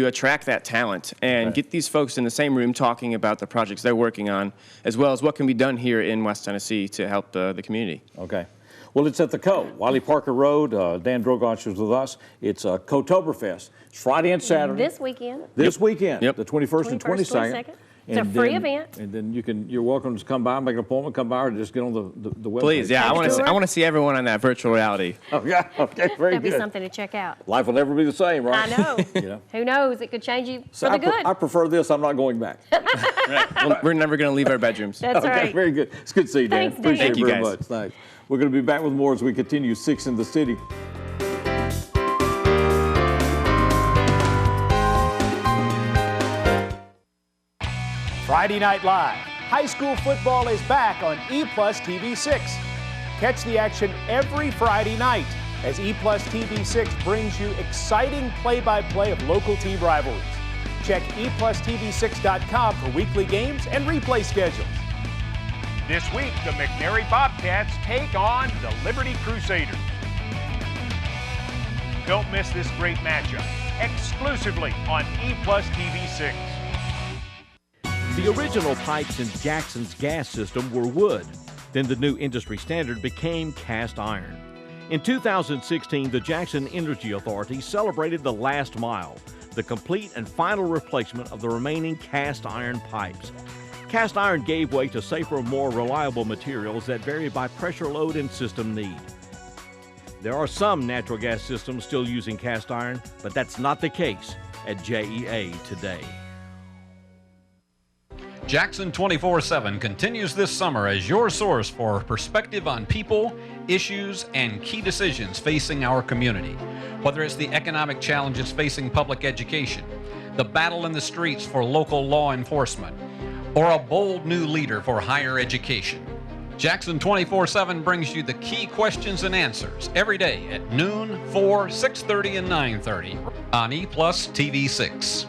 attract that talent and get these folks in the same room talking about the projects they're working on, as well as what can be done here in West Tennessee to help the community. Okay. Well, it's at the Co. Wiley Parker Road. Dan Drogosh is with us. It's Cotoberfest. It's Friday and Saturday. This weekend. This weekend, the 21st and 22nd. It's a free event. And then you're welcome to come by, make an appointment, come by, or just get on the website. Please, I want to see everyone on that virtual reality. Oh, yeah, okay, very That'd good. be something to check out. Life will never be the same, right? I know. Who knows? It could change you for the good. I prefer this. I'm not going back. Well, we're never going to leave our bedrooms. That's right. Very good. It's good to see you, Dan. Thanks, Appreciate Thank it you, very guys. much. Thanks. We're going to be back with more as we continue 6 in the City. Friday Night Live. High school football is back on EPlusTV6. Catch the action every Friday night as EPlusTV6 brings you exciting play-by-play of local team rivalries. Check EPlusTV6.com for weekly games and replay schedules. This week, the McNary Bobcats take on the Liberty Crusaders. Don't miss this great matchup, exclusively on EPlusTV6. The original pipes in Jackson's gas system were wood. Then the new industry standard became cast iron. In 2016, the Jackson Energy Authority celebrated the last mile, the complete and final replacement of the remaining cast iron pipes. Cast iron gave way to safer, more reliable materials that vary by pressure load and system need. There are some natural gas systems still using cast iron, but that's not the case at JEA today. Jackson 24/7 continues this summer as your source for perspective on people, issues, and key decisions facing our community. Whether it's the economic challenges facing public education, the battle in the streets for local law enforcement, or a bold new leader for higher education. Jackson 24/7 brings you the key questions and answers every day at noon, 4, 6:30, and 9:30 on EPlusTV6.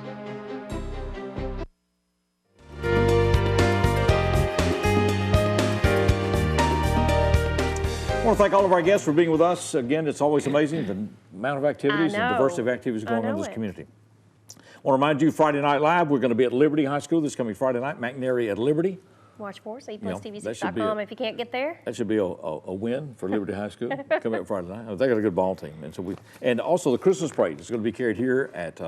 I want to thank all of our guests for being with us. Again, it's always amazing the amount of activities and diversity of activities going on in this community. I want to remind you, Friday Night Live, we're going to be at Liberty High School this coming Friday night, McNary at Liberty. Watch for us, that should EPlusTV6.com if you can't get there. That should be a win for Liberty High School coming up Friday night. They got a good ball team, and also the Christmas parade is going to be carried here at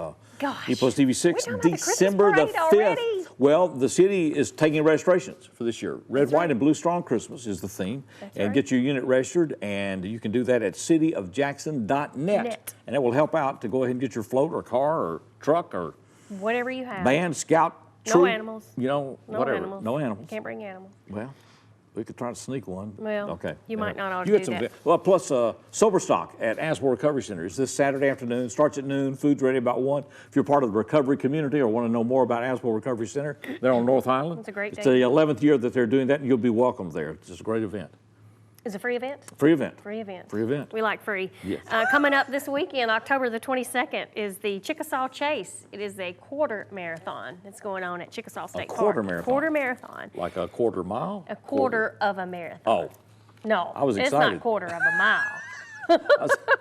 EPlusTV6 December the 5th. Already. Well, the city is taking registrations for this year. Red, white, and blue strong Christmas is the theme, and get your unit registered, and you can do that at cityofjackson.net, and it will help out to go ahead and get your float or car or truck or whatever you have. Band, scout. No animals. Whatever. Animals. No animals. You can't bring animals. Well, we could try to sneak one. Well, okay. You might not ought to do that. Well, plus Sober Stock at Aswell Recovery Center is this Saturday afternoon. Starts at noon. Food's ready about 1. If you're part of the recovery community or want to know more about Aswell Recovery Center, they're on North Island. It's a great day. It's the 11th year that they're doing that, and you'll be welcome there. It's just a great event. Is it a free event? Free event. Free event. Free event. We like free. Yes. Coming up this weekend, October the 22nd, is the Chickasaw Chase. It is a quarter marathon that's going on at Chickasaw State Park. Quarter marathon? Quarter marathon. Like a quarter mile? A quarter of a marathon. Oh. No, I was excited. It's not quarter of a mile. I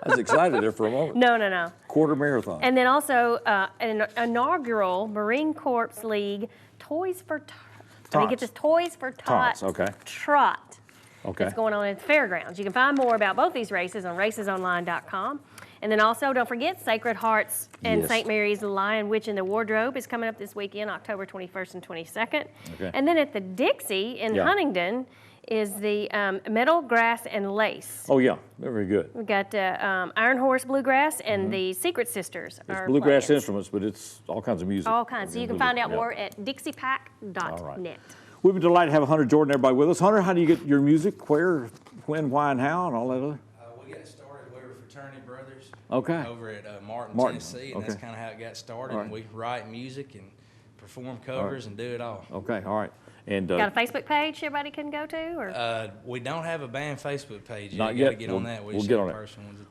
was excited there for a moment. No. Quarter marathon. And then also an inaugural Marine Corps League Toys for Tots. I mean, get this Toys for Tots. Okay. Trot. Okay. It's going on at the fairgrounds. You can find more about both these races on racesonline.com. And then also, don't forget, Sacred Hearts and St. Mary's Lion Witch in the Wardrobe is coming up this weekend, October 21st and 22nd. Okay. And then at the Dixie in Huntingdon is the Metal, Grass, and Lace. Oh, yeah. They're very good. We've got Iron Horse Bluegrass and the Secret Sisters. It's bluegrass instruments, but it's all kinds of music. All kinds. So you can find out more at dixiepack.net. We've been delighted to have Hunter Jordan, everybody, with us. Hunter, how do you get your music? Where, when, why, and how, and all that other? We got started, we were fraternity brothers. Okay. Over at Martin, Tennessee, and that's kind of how it got started. Right. And we write music and perform covers and do it all. Okay, all right. And got a Facebook page everybody can go to? Or? We don't have a band Facebook page yet. Not yet. Got to get on that. We'll get on it.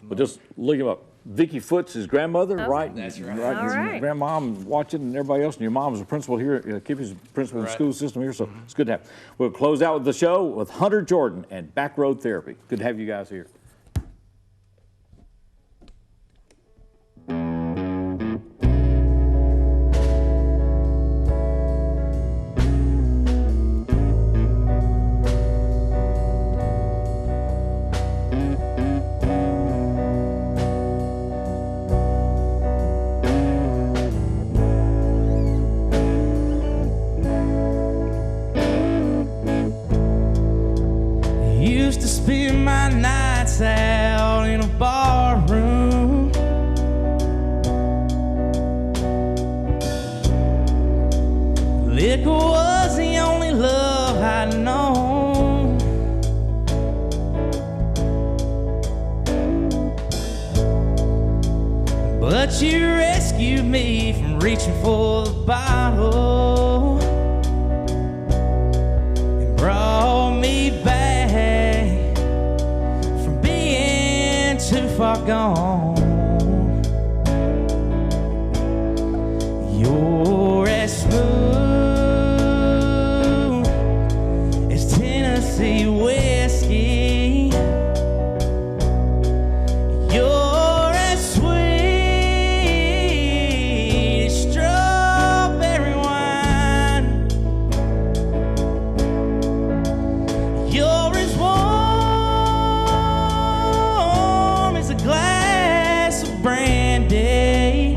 But just look him up. Vicky Foot's his grandmother, right? That's right. All right. Grandmom watching, and everybody else, and your mom's a principal here. Kippy's a principal in the school system here, so it's good to have. We'll close out with the show with Hunter Jordan and Backroad Therapy. Good to have you guys here. Used to spend my nights out in a bar room. Liquor was the only love I'd known. But you rescued me from reaching for the bottle and brought me back from being too far gone. You're as smooth as Tennessee whiskey. You're as sweet as strawberry wine. You're as warm as a glass of brandy.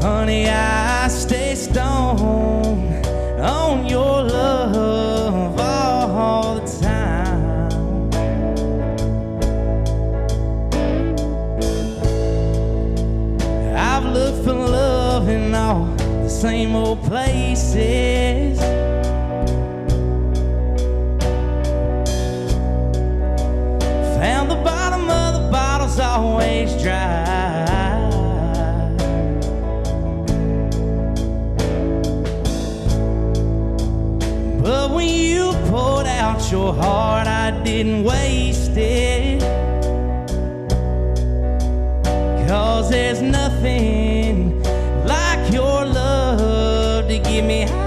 Honey, I stay stoned on your love all the time. I've looked for love in all the same old places. Found the bottom of the bottle's always dry. But when you poured out your heart, I didn't waste it. 'Cause there's nothing like your love to get me high.